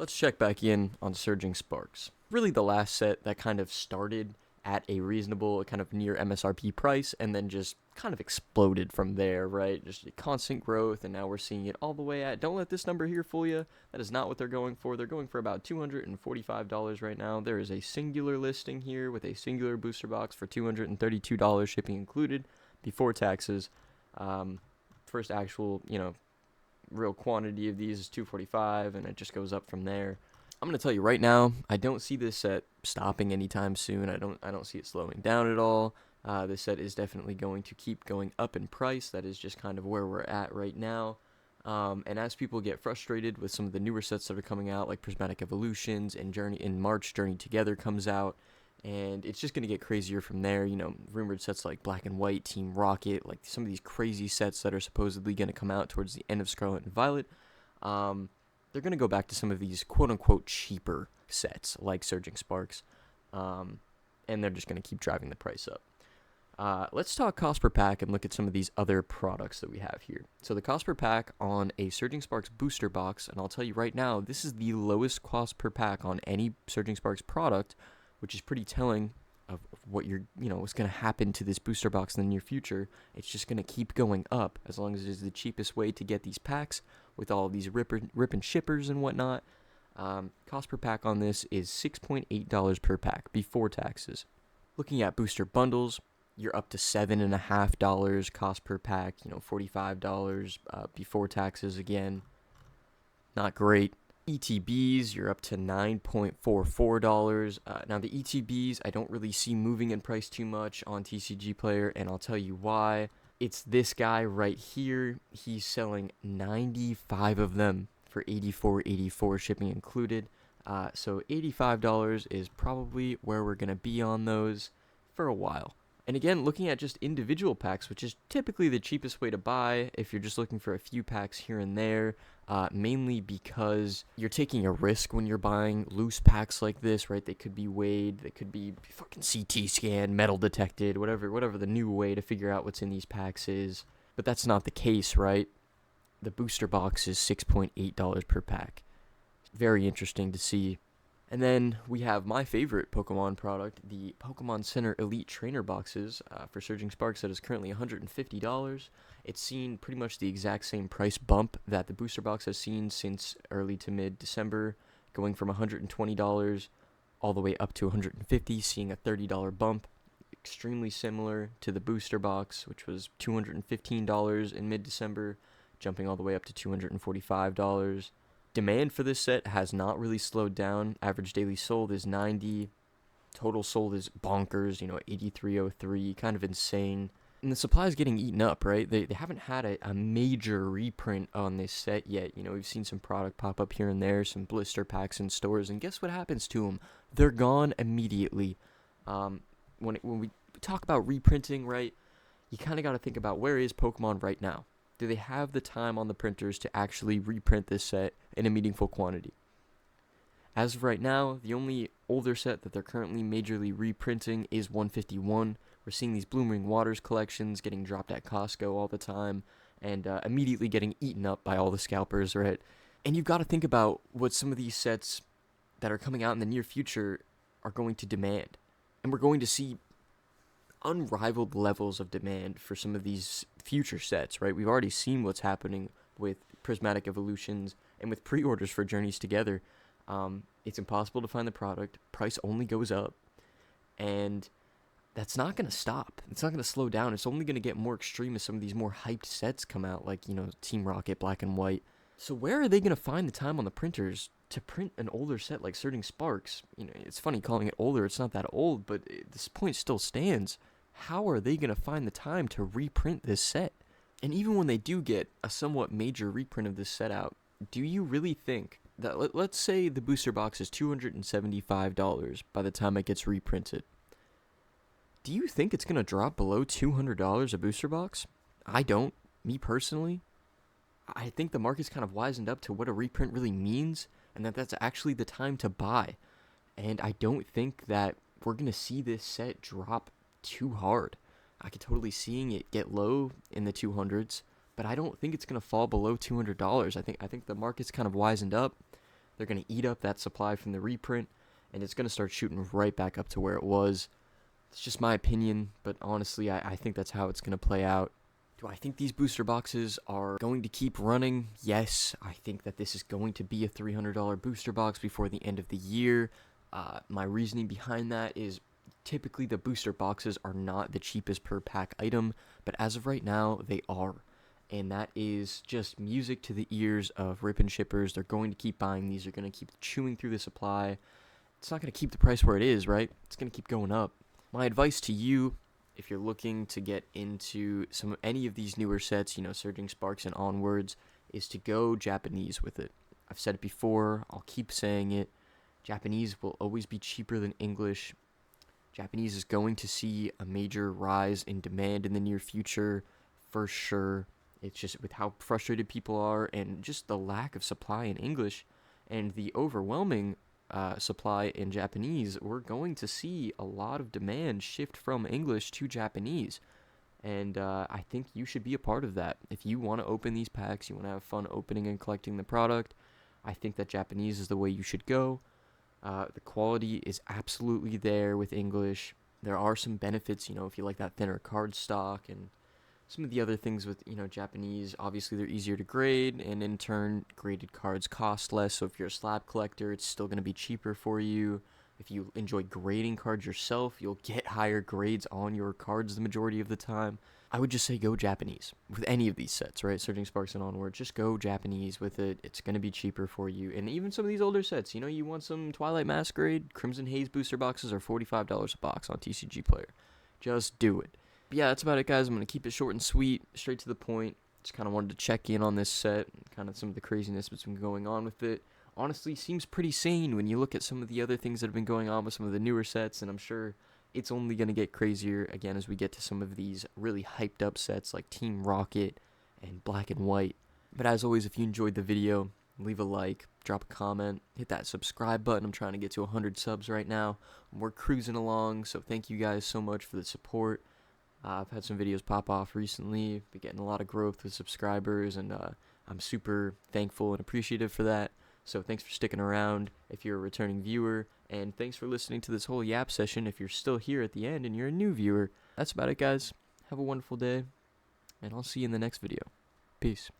Let's check back in on Surging Sparks. Really the last set that kind of started at a reasonable, kind of near MSRP price, and then just kind of exploded from there, right? Just constant growth, and now we're seeing it all the way at, don't let this number here fool you, that is not what they're going for. They're going for about $245 right now. There is a singular listing here with a singular booster box for $232, shipping included, before taxes. First actual, real quantity of these is 245, and it just goes up from there. I'm gonna tell you right now, I don't see this set stopping anytime soon. I don't see it slowing down at all. This set is definitely going to keep going up in price. That is just kind of where we're at right now. And as people get frustrated with some of the newer sets that are coming out, like Prismatic Evolutions and in March, Journey Together comes out, and it's just going to get crazier from there. Rumored sets like Black and White, Team Rocket, like some of these crazy sets that are supposedly going to come out towards the end of Scarlet and Violet. They're going to go back to some of these quote-unquote cheaper sets like Surging Sparks, and they're just going to keep driving the price up. Let's talk cost per pack and look at some of these other products that we have here. So the cost per pack on a Surging Sparks booster box, and I'll tell you right now, this is the lowest cost per pack on any Surging Sparks product, which is pretty telling of what what's going to happen to this booster box in the near future. It's just going to keep going up as long as it is the cheapest way to get these packs with all of these ripping shippers and whatnot. Cost per pack on this is $6.8 per pack before taxes. Looking at booster bundles, you're up to $7.50 cost per pack, $45 before taxes again. Not great. ETBs, you're up to $9.44. Now, the ETBs, I don't really see moving in price too much on TCG Player, and I'll tell you why. It's this guy right here. He's selling 95 of them for $84.84, shipping included. So $85 is probably where we're going to be on those for a while. And again, looking at just individual packs, which is typically the cheapest way to buy if you're just looking for a few packs here and there, mainly because you're taking a risk when you're buying loose packs like this, right? They could be weighed, they could be fucking CT scanned, metal detected, whatever the new way to figure out what's in these packs is. But that's not the case, right? The booster box is $6.8 per pack. Very interesting to see. And then we have my favorite Pokemon product, the Pokemon Center Elite Trainer Boxes for Surging Sparks that is currently $150. It's seen pretty much the exact same price bump that the booster box has seen since early to mid-December, going from $120 all the way up to $150, seeing a $30 bump. Extremely similar to the booster box, which was $215 in mid-December, jumping all the way up to $245. Demand for this set has not really slowed down. Average daily sold is 90. Total sold is bonkers, 8303, kind of insane. And the supply is getting eaten up, right? They haven't had a major reprint on this set yet. We've seen some product pop up here and there, some blister packs in stores, and guess what happens to them? They're gone immediately. When we talk about reprinting, right, you kind of got to think about where is Pokemon right now? Do they have the time on the printers to actually reprint this set in a meaningful quantity? As of right now, the only older set that they're currently majorly reprinting is 151. We're seeing these Blooming Waters collections getting dropped at Costco all the time and immediately getting eaten up by all the scalpers, right? And you've got to think about what some of these sets that are coming out in the near future are going to demand. And we're going to see unrivaled levels of demand for some of these future sets, right? We've already seen what's happening with Prismatic Evolutions and with pre-orders for Journeys Together. It's impossible to find the product. Price only goes up. And that's not going to stop. It's not going to slow down. It's only going to get more extreme as some of these more hyped sets come out, like, Team Rocket, Black and White. So where are they going to find the time on the printers to print an older set like Surging Sparks? It's funny calling it older. It's not that old, but this point still stands. How are they going to find the time to reprint this set? And even when they do get a somewhat major reprint of this set out, do you really think that, let's say the booster box is $275 by the time it gets reprinted. Do you think it's going to drop below $200 a booster box? I don't. Me personally. I think the market's kind of wisened up to what a reprint really means, and that's actually the time to buy. And I don't think that we're going to see this set drop too hard. I could totally seeing it get low in the 200s, but I don't think it's going to fall below $200. I think the market's kind of wisened up. they're going to eat up that supply from the reprint, and it's going to start shooting right back up to where it was. It's just my opinion, but honestly, I think that's how it's going to play out. Do I think these booster boxes are going to keep running? Yes, I think that this is going to be a $300 booster box before the end of the year. My reasoning behind that is typically the booster boxes are not the cheapest per pack item, but as of right now, they are. And that is just music to the ears of rip and shippers. They're going to keep buying these. They're going to keep chewing through the supply. It's not going to keep the price where it is, right? It's going to keep going up. My advice to you, if you're looking to get into any of these newer sets, Surging Sparks and onwards, is to go Japanese with it. I've said it before. I'll keep saying it. Japanese will always be cheaper than English. Japanese is going to see a major rise in demand in the near future, for sure. It's just with how frustrated people are and just the lack of supply in English and the overwhelming supply in Japanese, we're going to see a lot of demand shift from English to Japanese. And I think you should be a part of that. If you want to open these packs, you want to have fun opening and collecting the product, I think that Japanese is the way you should go. The quality is absolutely there with English. There are some benefits, if you like that thinner card stock and some of the other things with, Japanese. Obviously, they're easier to grade, and in turn, graded cards cost less. So if you're a slab collector, it's still going to be cheaper for you. If you enjoy grading cards yourself, you'll get higher grades on your cards the majority of the time. I would just say go Japanese with any of these sets, right? Surging Sparks and onward, just go Japanese with it. It's going to be cheaper for you. And even some of these older sets, you want some Twilight Masquerade, Crimson Haze booster boxes are $45 a box on TCG Player. Just do it. But yeah, that's about it, guys. I'm going to keep it short and sweet, straight to the point. Just kind of wanted to check in on this set, kind of some of the craziness that's been going on with it. Honestly, seems pretty sane when you look at some of the other things that have been going on with some of the newer sets, and I'm sure it's only going to get crazier again as we get to some of these really hyped up sets like Team Rocket and Black and White. But as always, if you enjoyed the video, leave a like, drop a comment, hit that subscribe button. I'm trying to get to 100 subs right now. We're cruising along, so thank you guys so much for the support. I've had some videos pop off recently, been getting a lot of growth with subscribers, and I'm super thankful and appreciative for that. So thanks for sticking around if you're a returning viewer, and thanks for listening to this whole yap session if you're still here at the end and you're a new viewer. That's about it, guys. Have a wonderful day, and I'll see you in the next video. Peace.